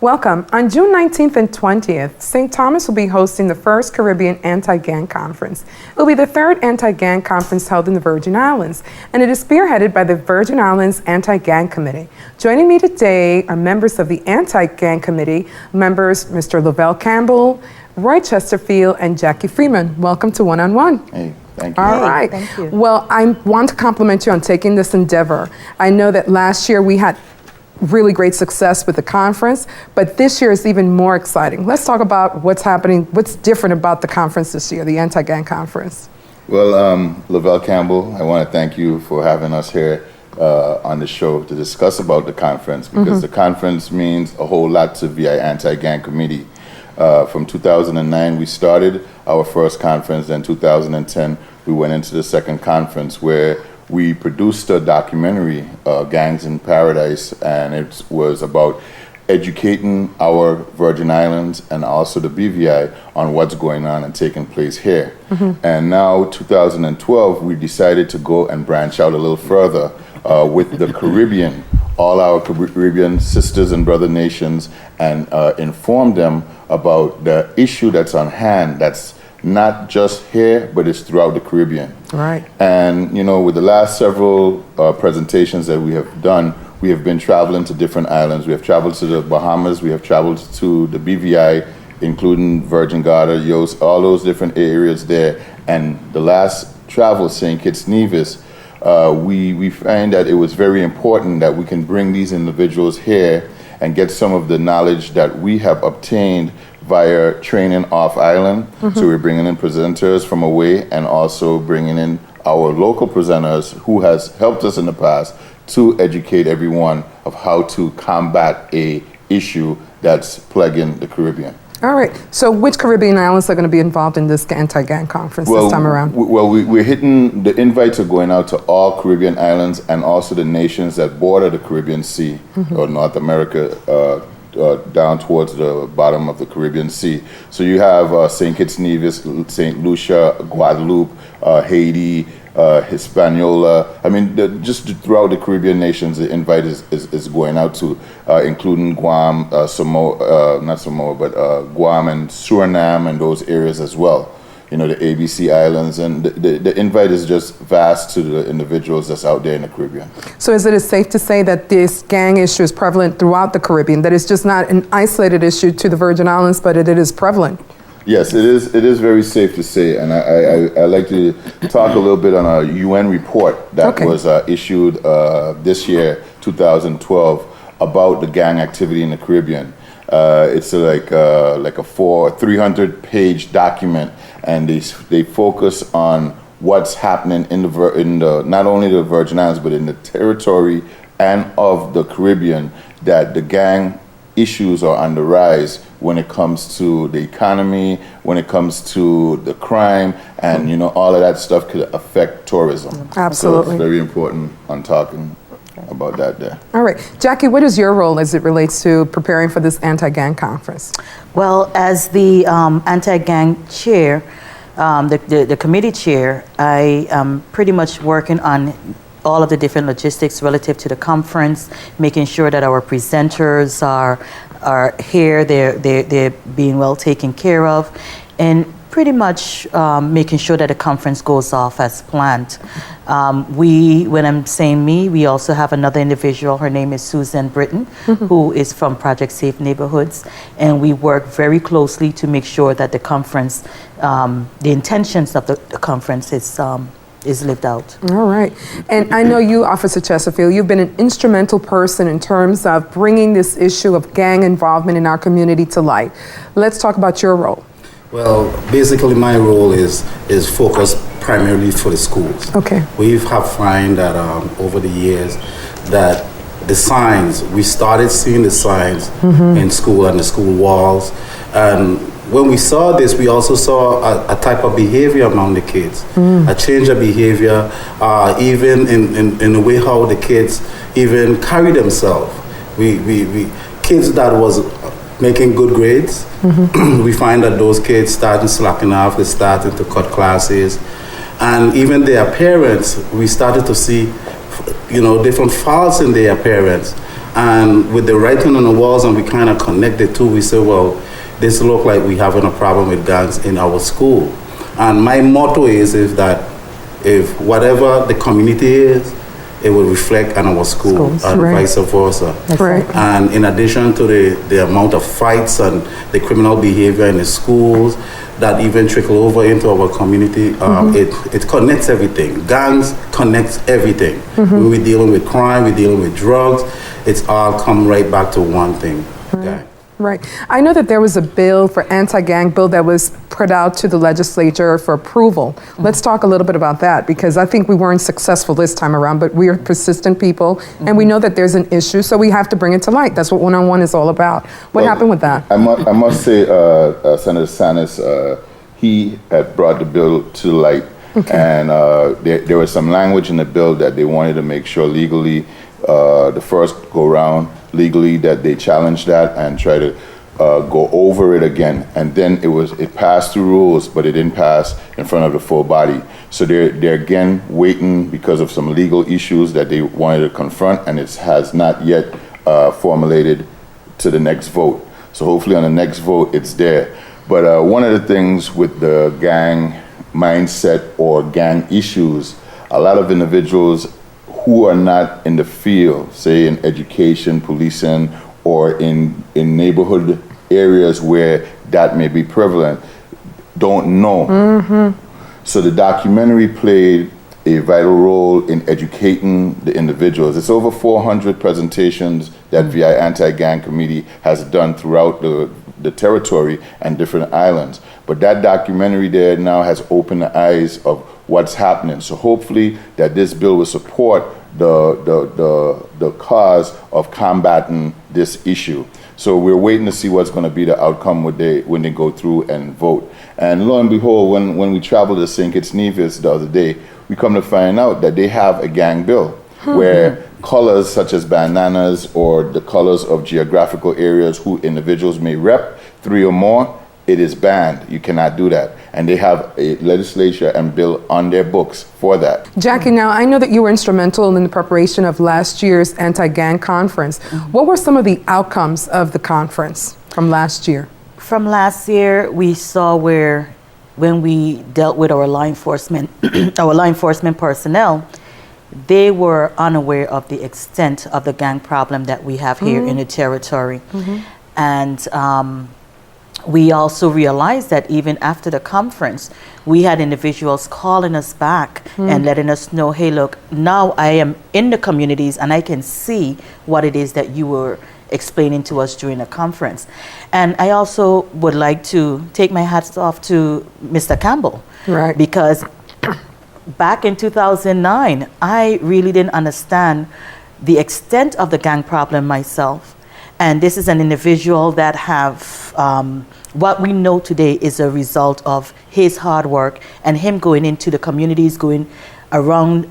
Welcome. On June 19th and 20th, St. Thomas will be hosting the first Caribbean Anti-Gang Conference. It will be the third anti-gang conference held in the Virgin Islands, and it is spearheaded by the Virgin Islands Anti-Gang Committee. Joining me today are members of the Anti-Gang Committee, members Mr. Lavelle Campbell, Roy Chesterfield, and Jackie Freeman. Welcome to One on One. Hey, thank you. All right. Thank you. Well, I want to compliment you on taking this endeavor. I know that last year we had really great success with the conference, but this year is even more exciting. Let's talk about what's happening, what's different about the conference this year, the Anti-Gang Conference. Well, Lavelle Campbell, I want to thank you for having us here on the show to discuss about the conference, because the conference means a whole lot to VI Anti-Gang Committee. From 2009, we started our first conference. Then 2010, we went into the second conference where we produced a documentary, Gangs in Paradise, and it was about educating our Virgin Islands and also the BVI on what's going on and taking place here. And now, 2012, we decided to go and branch out a little further with the Caribbean, all our Caribbean sisters and brother nations, and inform them about the issue that's on hand, that's not just here, but it's throughout the Caribbean. Right. And, you know, with the last several presentations that we have done, we have been traveling to different islands. We have traveled to the Bahamas, we have traveled to the BVI, including Virgin Gorda, Yost, all those different areas there. And the last travel, St. Kitts Nevis, we find that it was very important that we can bring these individuals here and get some of the knowledge that we have obtained via training off island. So we're bringing in presenters from away and also bringing in our local presenters who has helped us in the past to educate everyone of how to combat a issue that's plaguing the Caribbean. All right. So which Caribbean islands are going to be involved in this anti-gang conference this time around? We're hitting, the invites are going out to all Caribbean islands and also the nations that border the Caribbean Sea, or North America, down towards the bottom of the Caribbean Sea. So you have St. Kitts Nevis, St. Lucia, Guadeloupe, Haiti, Hispaniola. I mean, just throughout the Caribbean nations, the invite is going out to, including Guam, Samoa, not Samoa, but Guam and Suriname and those areas as well. You know, the ABC Islands, and the invite is just vast to the individuals that's out there in the Caribbean. So is it safe to say that this gang issue is prevalent throughout the Caribbean, that it's just not an isolated issue to the Virgin Islands, but it is prevalent? Yes, it is. It is very safe to say, and I like to talk a little bit on a UN report that was issued this year, 2012, about the gang activity in the Caribbean. It's like a 300-page document, and they focus on what's happening in the not only the Virgin Islands but in the territory and of the Caribbean, that the gang issues are on the rise when it comes to the economy, when it comes to the crime, and you know, all of that stuff could affect tourism. Absolutely. So it's very important on talking about that there. All right. Jackie, what is your role as it relates to preparing for this anti-gang conference? Well, as the anti-gang chair, the committee chair, I am pretty much working on all of the different logistics relative to the conference, making sure that our presenters are here, they're being well taken care of, and pretty much making sure that the conference goes off as planned. When I'm saying me, we also have another individual. Her name is Susan Britton, who is from Project Safe Neighborhoods, and we work very closely to make sure that the conference, the intentions of the conference is lived out. All right. And I know you, Officer Chesterfield, you've been an instrumental person in terms of bringing this issue of gang involvement in our community to light. Let's talk about your role. Well, basically my role is focused primarily for the schools. Okay. We have found that over the years that the signs, we started seeing the signs in school and the school walls. And when we saw this, we also saw a type of behavior among the kids, a change of behavior, even in the way how the kids even carry themselves. We kids that was making good grades, we find that those kids starting slacking off, they're starting to cut classes, and even their parents, we started to see, you know, different faults in their parents. And with the writing on the walls, and we kind of connected too, we said, well, this look like we having a problem with gangs in our school. And my motto is that if whatever the community is, it will reflect on our schools and right. vice versa. That's right. And in addition to the amount of fights and the criminal behavior in the schools that even trickle over into our community, it connects everything. Gangs connects everything. When we're dealing with crime, we're dealing with drugs, it's all come right back to one thing. Gang. Right. I know that there was a bill for anti-gang bill that was put out to the legislature for approval. Let's talk a little bit about that, because I think we weren't successful this time around, but we are persistent people and we know that there's an issue, so we have to bring it to light. That's what one-on-one is all about. What happened with that? I must say, Senator Sanis, he had brought the bill to light, and there was some language in the bill that they wanted to make sure legally, the first go round, legally, that they challenged that and try to go over it again. And then it passed through rules, but it didn't pass in front of the full body. So they're again waiting because of some legal issues that they wanted to confront, and it has not yet formulated to the next vote. So hopefully on the next vote it's there. But one of the things with the gang mindset or gang issues, a lot of individuals who are not in the field, say in education, policing, or in neighborhood areas where that may be prevalent, don't know. So the documentary played a vital role in educating the individuals. It's over 400 presentations that VI Anti-Gang Committee has done throughout the territory and different islands. But that documentary there now has opened the eyes of what's happening. So hopefully that this bill will support the cause of combating this issue. So we're waiting to see what's going to be the outcome when they go through and vote. And lo and behold, when we traveled to St. Kitts Nevis the other day, we come to find out that they have a gang bill where colors such as bananas or the colors of geographical areas who individuals may rep, 3 or more, it is banned. You cannot do that. And they have a legislature and bill on their books for that. Jackie, now I know that you were instrumental in the preparation of last year's anti-gang conference. What were some of the outcomes of the conference from last year? From last year, we saw where when we dealt with our law enforcement, our law enforcement personnel, they were unaware of the extent of the gang problem that we have here in the territory. And we also realized that even after the conference, we had individuals calling us back and letting us know, hey, look, now I am in the communities and I can see what it is that you were explaining to us during the conference. And I also would like to take my hats off to Mr. Campbell, Right. because back in 2009, I really didn't understand the extent of the gang problem myself. And this is an individual that have, what we know today is a result of his hard work and him going into the communities, going around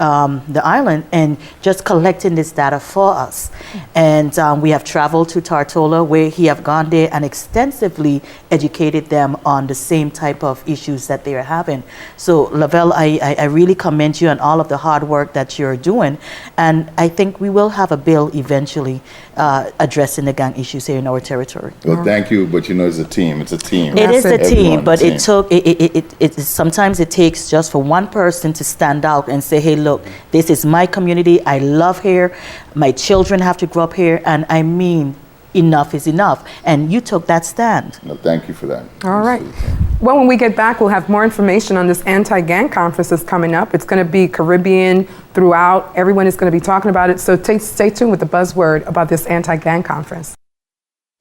the island and just collecting this data for us. And we have traveled to Tortola, where he have gone there and extensively educated them on the same type of issues that they are having. So Lavelle, I really commend you on all of the hard work that you're doing. And I think we will have a bill eventually addressing the gang issues here in our territory. Well, thank you, but you know, it's a team. It's a team. It is a Everyone team, but team. it took, sometimes it takes just for one person to stand out and say, hey, look, this is my community. I love here. My children have to grow up here. And I mean, enough is enough. And you took that stand. No, thank you for that. All right. Well, when we get back, we'll have more information on this anti-gang conference that's coming up. It's going to be Caribbean throughout. Everyone is going to be talking about it. So stay tuned with the buzzword about this anti-gang conference.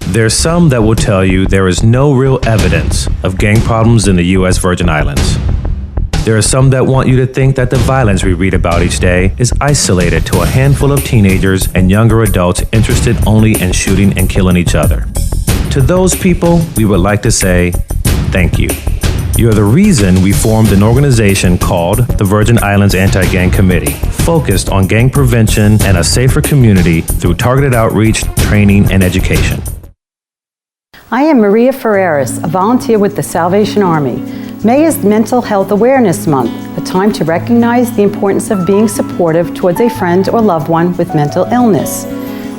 There's some that will tell you there is no real evidence of gang problems in the U.S. Virgin Islands. There are some that want you to think that the violence we read about each day is isolated to a handful of teenagers and younger adults interested only in shooting and killing each other. To those people, we would like to say, thank you. You're the reason we formed an organization called the Virgin Islands Anti-Gang Committee, focused on gang prevention and a safer community through targeted outreach, training, and education. I am Maria Ferreras, a volunteer with the Salvation Army. May is Mental Health Awareness Month, a time to recognize the importance of being supportive towards a friend or loved one with mental illness.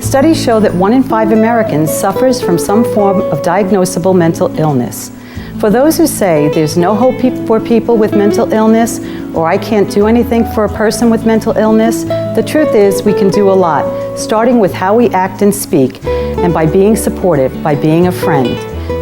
Studies show that 1 in 5 Americans suffers from some form of diagnosable mental illness. For those who say there's no hope for people with mental illness, or I can't do anything for a person with mental illness, the truth is we can do a lot, starting with how we act and speak, and by being supportive, by being a friend.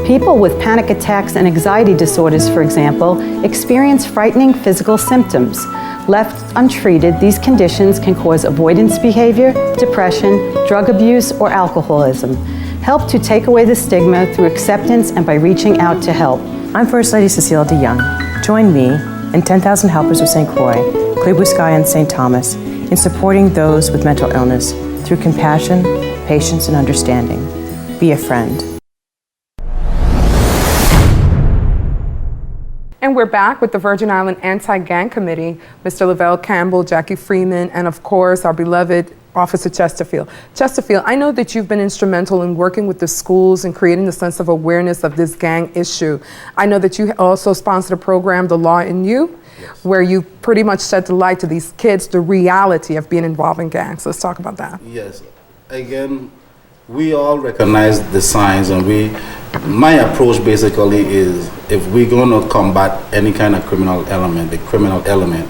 People with panic attacks and anxiety disorders, for example, experience frightening physical symptoms. Left untreated, these conditions can cause avoidance behavior, depression, drug abuse, or alcoholism. Help to take away the stigma through acceptance and by reaching out to help. I'm First Lady Cecile DeYoung. Join me and 10,000 Helpers of St. Croix, Clear Blue Sky, and St. Thomas in supporting those with mental illness through compassion, patience, and understanding. Be a friend. And we're back with the Virgin Island Anti-Gang Committee, Mr. Lavelle Campbell, Jackie Freeman, and of course, our beloved Officer Chesterfield. Chesterfield, I know that you've been instrumental in working with the schools and creating the sense of awareness of this gang issue. I know that you also sponsored a program, The Law in You, yes, where you pretty much shed the light to these kids, the reality of being involved in gangs. Let's talk about that. Yes. Again, we all recognize the signs, and my approach basically is, if we're going to combat any kind of criminal element, the criminal element,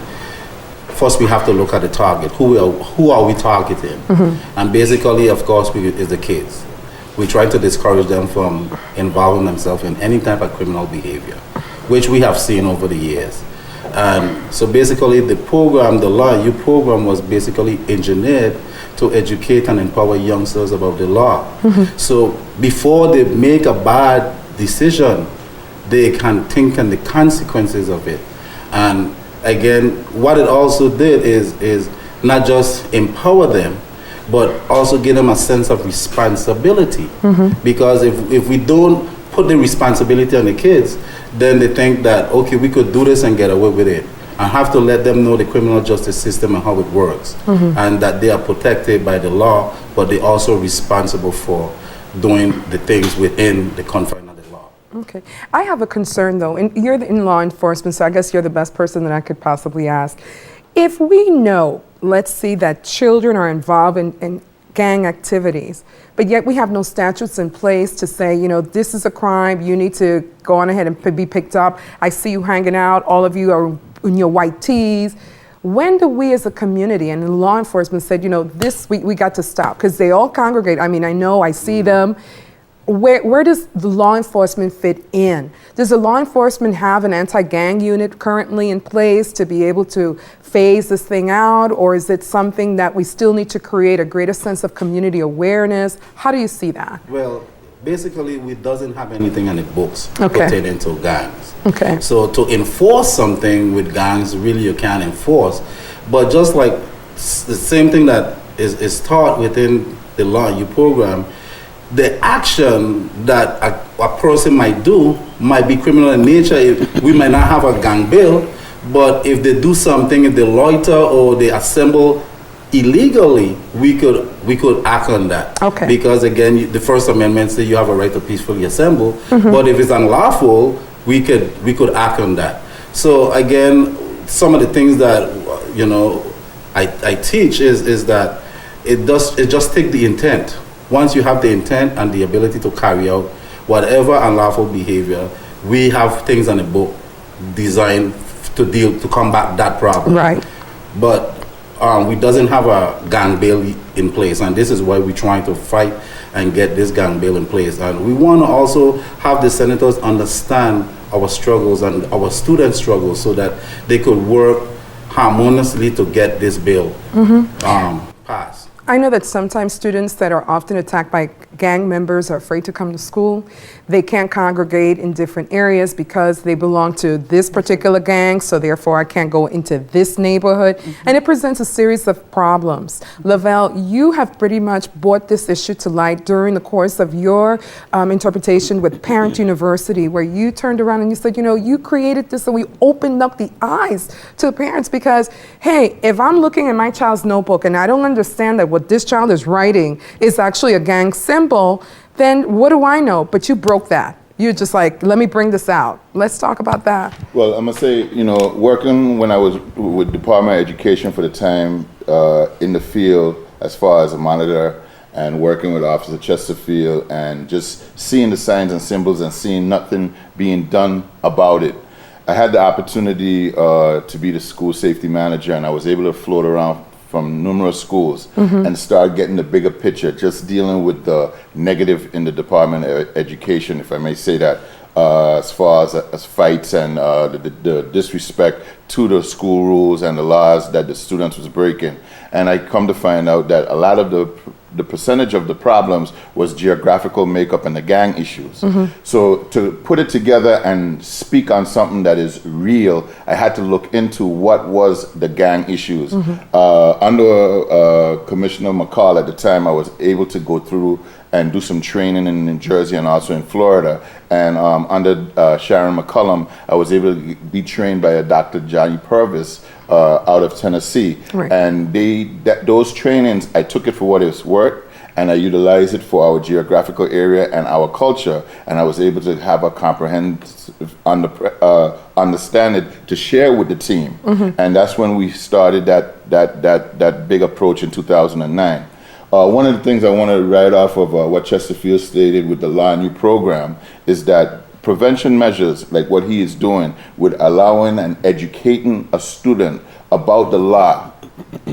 first we have to look at the target. Who are we targeting? Mm-hmm. And basically, of course, is the kids. We try to discourage them from involving themselves in any type of criminal behavior, which we have seen over the years. And so basically the program, the Law You program, was basically engineered to educate and empower youngsters about the law. Mm-hmm. So before they make a bad decision, they can think on the consequences of it. And again, what it also did is not just empower them, but also give them a sense of responsibility. Mm-hmm. Because if we don't put the responsibility on the kids, then they think that, okay, we could do this and get away with it. I have to let them know the criminal justice system and how it works, mm-hmm, and that they are protected by the law, but they're also responsible for doing the things within the confines of the law. Okay. I have a concern, though, and you're in law enforcement, so I guess you're the best person that I could possibly ask. If we know, let's see, that children are involved in gang activities, but yet we have no statutes in place to say, you know, this is a crime, you need to go on ahead and be picked up. I see you hanging out, all of you are in your white tees. When do we as a community and law enforcement said, you know, this we got to stop? Because they all congregate. I mean, I know, I see them. Where does the law enforcement fit in? Does the law enforcement have an anti-gang unit currently in place to be able to phase this thing out? Or is it something that we still need to create a greater sense of community awareness? How do you see that? Well, basically, we doesn't have anything in the books Okay. pertaining to gangs. Okay. So to enforce something with gangs, really you can't enforce. But just like the same thing that is taught within the Law You program, the action that a person might do might be criminal in nature. We might not have a gang bill, but if they do something, if they loiter or they assemble illegally, we could act on that. Okay. Because again, the First Amendment says you have a right to peacefully assemble, mm-hmm, but if it's unlawful, we could act on that. So again, some of the things that I teach is that it just take the intent. Once you have the intent and the ability to carry out whatever unlawful behavior, we have things on the book designed to combat that problem. Right. But we doesn't have a gang bill in place, and this is why we're trying to fight and get this gang bill in place. And we want to also have the senators understand our struggles and our student struggles so that they could work harmoniously to get this bill, mm-hmm, passed. I know that sometimes students that are often attacked by gang members are afraid to come to school. They can't congregate in different areas because they belong to this particular gang, so therefore I can't go into this neighborhood. Mm-hmm. And it presents a series of problems. Lavelle, you have pretty much brought this issue to light during the course of your interpretation with Parent University, where you turned around and you said, you know, you created this and we opened up the eyes to the parents because, hey, if I'm looking at my child's notebook and I don't understand that what this child is writing is actually a gang symbol, then what do I know? But you broke that. You're just like, let me bring this out. Let's talk about that. Well, I'm gonna say, working when I was with Department of Education for the time in the field as far as a monitor and working with Officer Chesterfield and just seeing the signs and symbols and seeing nothing being done about it. I had the opportunity to be the school safety manager, and I was able to float around from numerous schools and start getting the bigger picture, just dealing with the negative in the Department of Education, if I may say that, as far as fights and the disrespect to the school rules and the laws that the students was breaking. And I come to find out that a lot of the percentage of the problems was geographical makeup and the gang issues. So to put it together and speak on something that is real, I had to look into what was the gang issues. Under Commissioner McCall at the time, I was able to go through and do some training in New Jersey and also in Florida. And under Sharon McCullum, I was able to be trained by a Dr. Johnny Purvis out of Tennessee. Right. And those trainings, I took it for what it's worth, and I utilized it for our geographical area and our culture, and I was able to have a comprehensive understanding to share with the team. And that's when we started that big approach in 2009. One of the things I want to write off of what Chesterfield stated with the Law New program is that prevention measures, like what he is doing, with allowing and educating a student about the law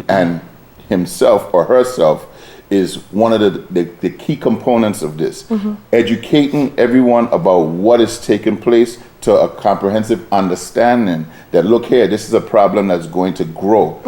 and himself or herself, is one of the key components of this. Educating everyone about what is taking place to a comprehensive understanding that, look here, this is a problem that's going to grow.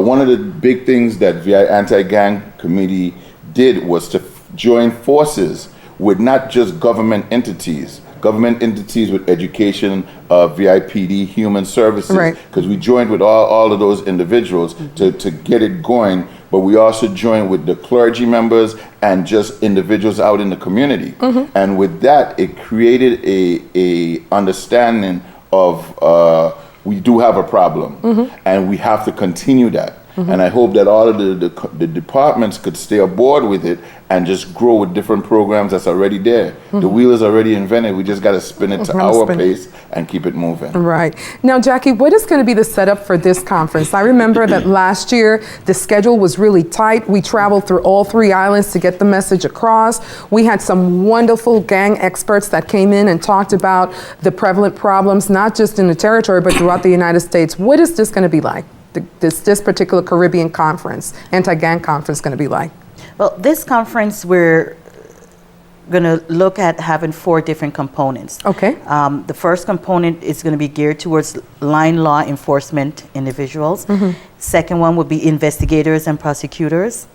One of the big things that VI Anti-Gang Committee did was to join forces with not just government entities with education, VIPD, human services, because we joined with all of those individuals to get it going, but we also joined with the clergy members and just individuals out in the community. And with that, it created a understanding of we do have a problem, and we have to continue that. And I hope that all of the departments could stay aboard with it and just grow with different programs that's already there. The wheel is already invented. We just got to spin it to our pace and keep it moving. Right. Now, Jackie, what is going to be the setup for this conference? I remember that last year, the schedule was really tight. We traveled through all 3 islands to get the message across. We had some wonderful gang experts that came in and talked about the prevalent problems, not just in the territory, but throughout the United States. What is this going to be like? This particular Caribbean conference, anti-gang conference, going to be like? Well, this conference, we're going to look at having 4 different components. Okay. The first component is going to be geared towards line law enforcement individuals. Second one would be investigators and prosecutors.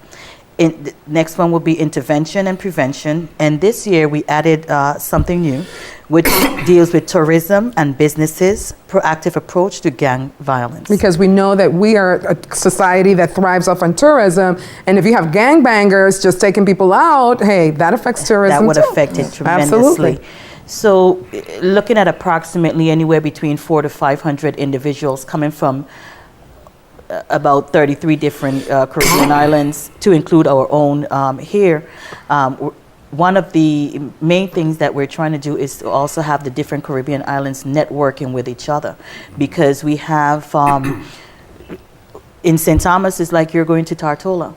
The next one will be intervention and prevention. And this year we added something new, which deals with tourism and businesses, proactive approach to gang violence. Because we know that we are a society that thrives off on tourism. And if you have gangbangers just taking people out, hey, that affects tourism That would too. affect it tremendously. Absolutely. So looking at approximately anywhere between 400 to 500 individuals coming from about 33 different Caribbean islands, to include our own here. One of the main things that we're trying to do is to also have the different Caribbean islands networking with each other, because we have in St. Thomas, it's like you're going to Tartola.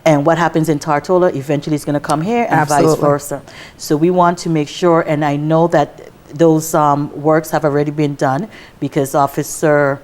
And what happens in Tartola eventually is going to come here, and Absolutely. vice versa. So we want to make sure, and I know that those works have already been done, because Officer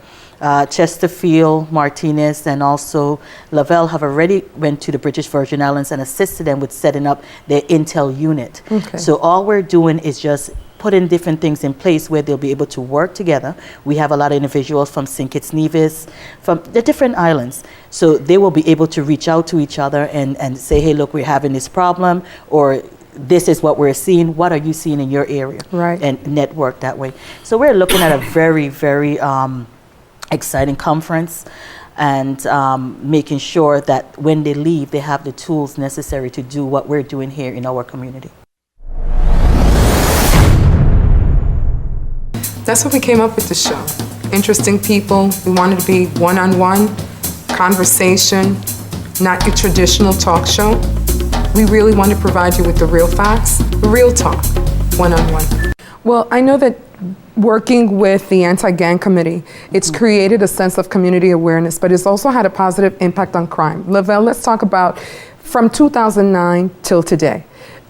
Chesterfield, Martinez, and also Lavelle have already went to the British Virgin Islands and assisted them with setting up their intel unit. So all we're doing is just putting different things in place where they'll be able to work together. We have a lot of individuals from St. Kitts Nevis, from the different islands. So they will be able to reach out to each other and say, hey, look, we're having this problem, or this is what we're seeing. What are you seeing in your area? Right. And network that way. So we're looking at a very, very exciting conference, and making sure that when they leave, they have the tools necessary to do what we're doing here in our community. That's what we came up with the show. Interesting people. We wanted to be one-on-one, conversation, not your traditional talk show. We really want to provide you with the real facts, real talk, one-on-one. Well, I know that working with the Anti-Gang Committee, it's created a sense of community awareness, but it's also had a positive impact on crime. Lavelle, let's talk about From 2009 till today,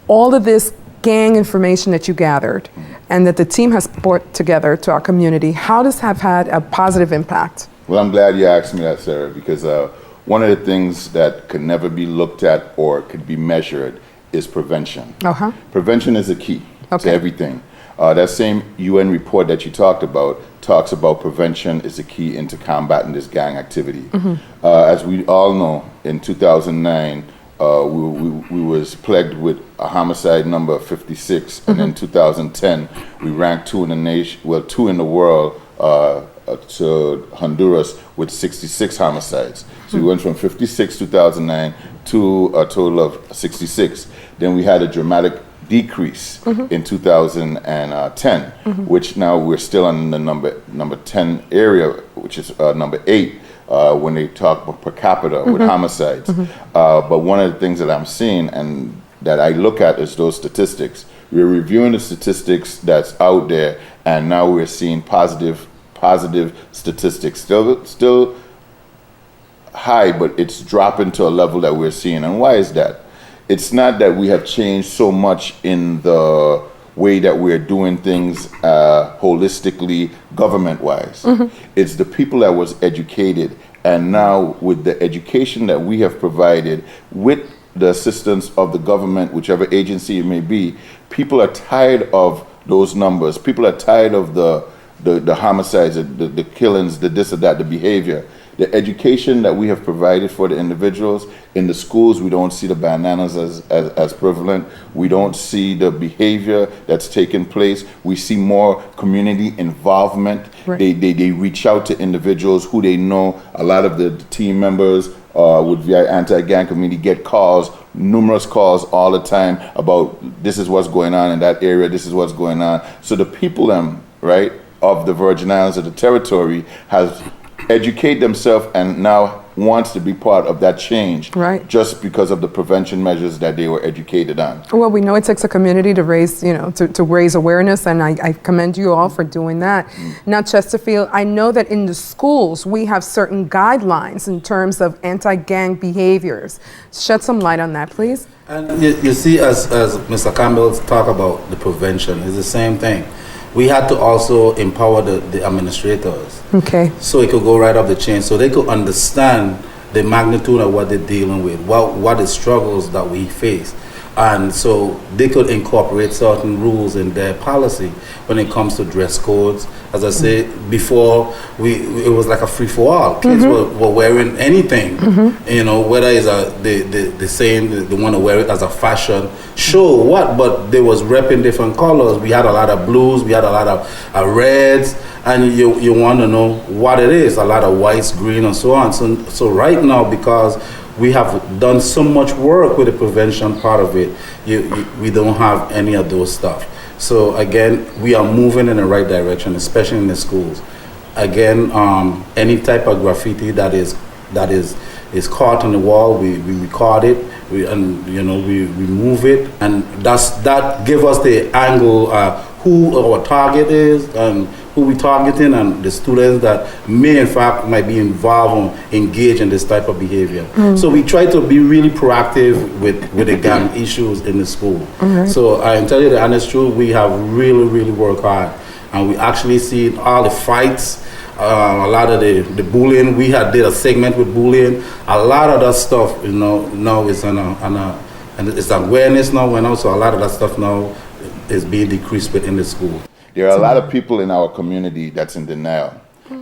all of this gang information that you gathered and that the team has brought together to our community, how does have had a positive impact? Well, I'm glad you asked me that, Sarah, because one of the things that could never be looked at or could be measured is prevention. Uh-huh. Prevention is the key to Okay. everything. That same UN report that you talked about talks about prevention is the key into combating this gang activity. As we all know, in 2009, we was plagued with a homicide number of 56, and in 2010, we ranked 2 in the nation, well, 2 in the world, to Honduras with 66 homicides. So we went from 56 2009 to a total of 66. Then we had a dramatic decrease in 2010, which now we're still on the number 10 area, which is number 8 when they talk about per capita with homicides. But one of the things that I'm seeing and that I look at is those statistics. We're reviewing the statistics that's out there, and now we're seeing positive statistics. Still high, but it's dropping to a level that we're seeing. And why is that? It's not that we have changed so much in the way that we're doing things holistically, government-wise. It's the people that was educated, and now with the education that we have provided, with the assistance of the government, whichever agency it may be, people are tired of those numbers. People are tired of the homicides, the killings, the this or that, the behavior. The education that we have provided for the individuals in the schools, we don't see the bananas as prevalent. We don't see the behavior that's taking place. We see more community involvement. Right. They reach out to individuals who they know. A lot of the team members with VI Anti-Gang Committee get calls, numerous calls all the time about this is what's going on in that area, this is what's going on. So the people, right, of the Virgin Islands, of the territory, has educate themselves and now wants to be part of that change, Right. just because of the prevention measures that they were educated on. Well, we know it takes a community to raise, to raise awareness, and I commend you all for doing that. Now, Chesterfield, I know that in the schools we have certain guidelines in terms of anti-gang behaviors. Shed some light on that, please. And you see, as Mr. Campbell talked about the prevention, it's the same thing. We had to also empower the administrators, Okay. so it could go right up the chain, so they could understand the magnitude of what they're dealing with, what the struggles that we face. And so they could incorporate certain rules in their policy when it comes to dress codes. As I said before, it was like a free-for-all. Kids were wearing anything, whether it's the one to wear it as a fashion show, but they was repping different colors. We had a lot of blues, we had a lot of reds, and you want to know what it is, a lot of whites, green, and so on. So right now, because we have done so much work with the prevention part of it, we don't have any of those stuff. So again, we are moving in the right direction, especially in the schools. Again, any type of graffiti that is caught on the wall, we record it, we remove it, and that give us the angle who our target is and who we targeting, and the students that may in fact might be involved or engaged in this type of behavior. So we try to be really proactive with the gang issues in the school. So I can tell you the honest truth, we have really worked hard, and we actually see all the fights, a lot of the bullying. We did a segment with bullying. A lot of that stuff, now is and it's awareness now went out, so a lot of that stuff now is being decreased within the school. There are a lot of people in our community that's in denial,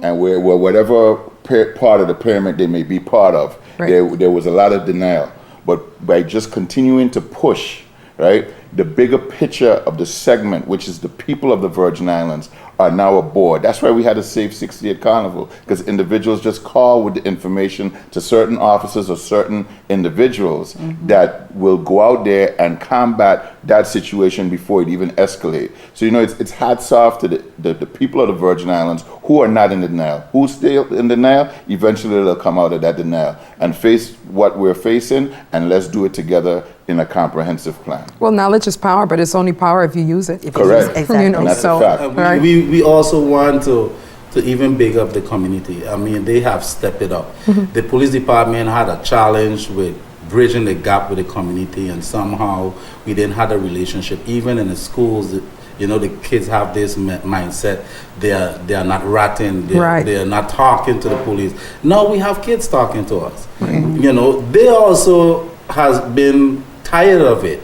and where whatever part of the pyramid they may be part of, Right. there was a lot of denial. But by just continuing to push, right, the bigger picture of the segment, which is the people of the Virgin Islands, are now aboard. That's why we had a Safe 68 Carnival, because individuals just call with the information to certain officers or certain individuals that will go out there and combat that situation before it even escalates. So, it's hats off to the people of the Virgin Islands who are not in denial. Who stay in denial, eventually they'll come out of that denial and face what we're facing, and let's do it together in a comprehensive plan. Well, knowledge is power, but it's only power if you use it. Correct. Exactly. And that's a fact. right. We also want to even big up the community. I mean, they have stepped it up. The police department had a challenge with bridging the gap with the community, and somehow we didn't have a relationship. Even in the schools, the kids have this mindset, they are not ratting, they are not talking to the police. Now we have kids talking to us. They also has been tired of it,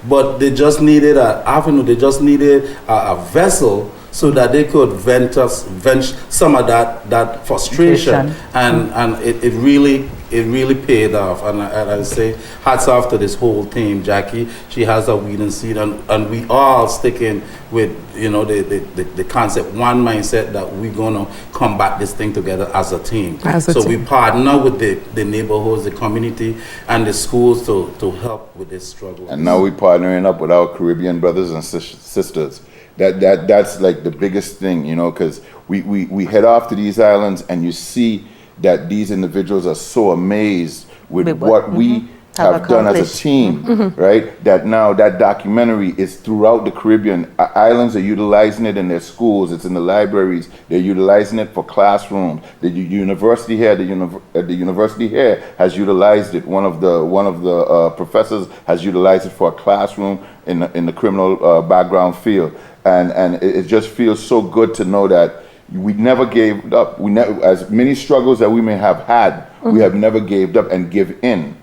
but they just needed an avenue, they just needed a vessel so that they could vent some of that frustration, and it really paid off. And I say hats off to this whole team. Jackie, she has a winning seat, and we all sticking with the concept, one mindset that we're gonna combat this thing together as a team. We partner with the neighborhoods, the community, and the schools to help with this struggle. And now we're partnering up with our Caribbean brothers and sisters. That's like the biggest thing, because we head off to these islands and you see that these individuals are so amazed with what we have done as a team, right? That now that documentary is throughout the Caribbean. Islands are utilizing it in their schools. It's in the libraries. They're utilizing it for classrooms. The university here, the university here has utilized it. One of the professors has utilized it for a classroom in the criminal background field. And it just feels so good to know that we never gave up. We never, as many struggles that we may have had, we have never gave up and give in.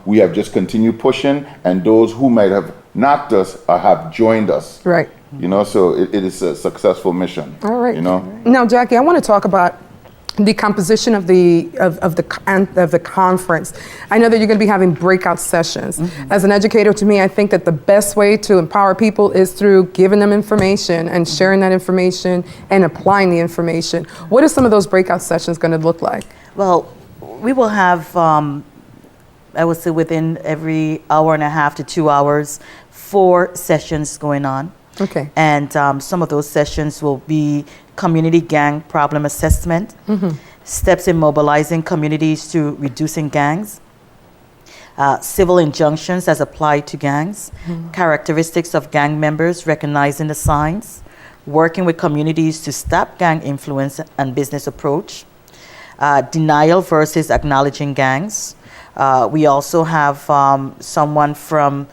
We have just continued pushing, and those who might have knocked us have joined us. Right. So it is a successful mission. All right. Now, Jackie, I want to talk about the composition of the conference. I know that you're going to be having breakout sessions. As an educator, to me, I think that the best way to empower people is through giving them information and sharing that information and applying the information. What are some of those breakout sessions going to look like? Well, we will have, I would say within every hour and a half to 2 hours, 4 sessions going on. Okay. And some of those sessions will be community gang problem assessment, steps in mobilizing communities to reducing gangs, civil injunctions as applied to gangs, characteristics of gang members, recognizing the signs, working with communities to stop gang influence and business approach, denial versus acknowledging gangs. We also have someone from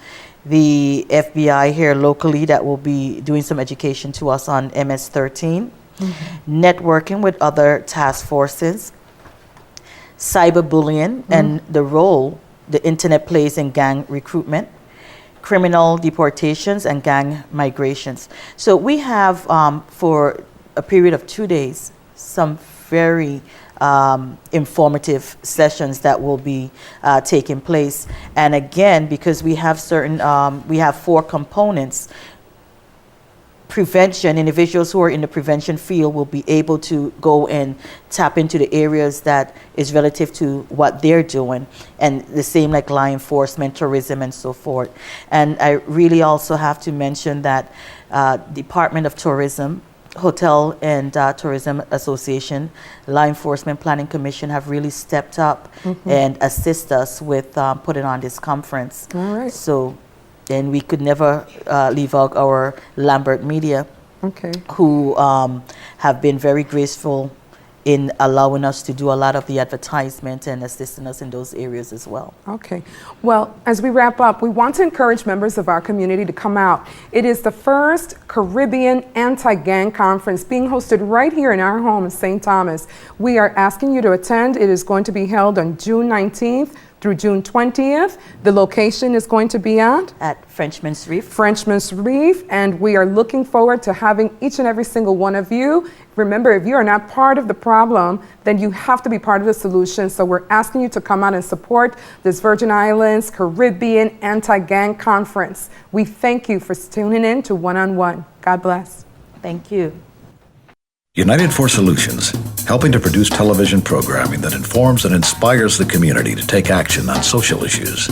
the FBI here locally that will be doing some education to us on MS-13, networking with other task forces, cyberbullying and the role the internet plays in gang recruitment, criminal deportations and gang migrations. So we have, for a period of 2 days, some very informative sessions that will be taking place. And again, because we have we have 4 components. Prevention, individuals who are in the prevention field will be able to go and tap into the areas that is relative to what they're doing, and the same like law enforcement, tourism, and so forth. And I really also have to mention that Department of Tourism, Hotel and Tourism Association, Law Enforcement Planning Commission have really stepped up and assist us with putting on this conference. All right. So then we could never leave out our Lambert Media, who have been very graceful in allowing us to do a lot of the advertisement and assisting us in those areas as well. Okay. Well, as we wrap up, we want to encourage members of our community to come out. It is the first Caribbean Anti-Gang Conference being hosted right here in our home in St. Thomas. We are asking you to attend. It is going to be held on June 19th through June 20th. The location is going to be at Frenchman's Reef. Frenchman's Reef, and we are looking forward to having each and every single one of you. Remember, if you are not part of the problem, then you have to be part of the solution. So we're asking you to come out and support this Virgin Islands Caribbean Anti-Gang Conference. We thank you for tuning in to One-on-One. God bless. Thank you. United for Solutions, helping to produce television programming that informs and inspires the community to take action on social issues.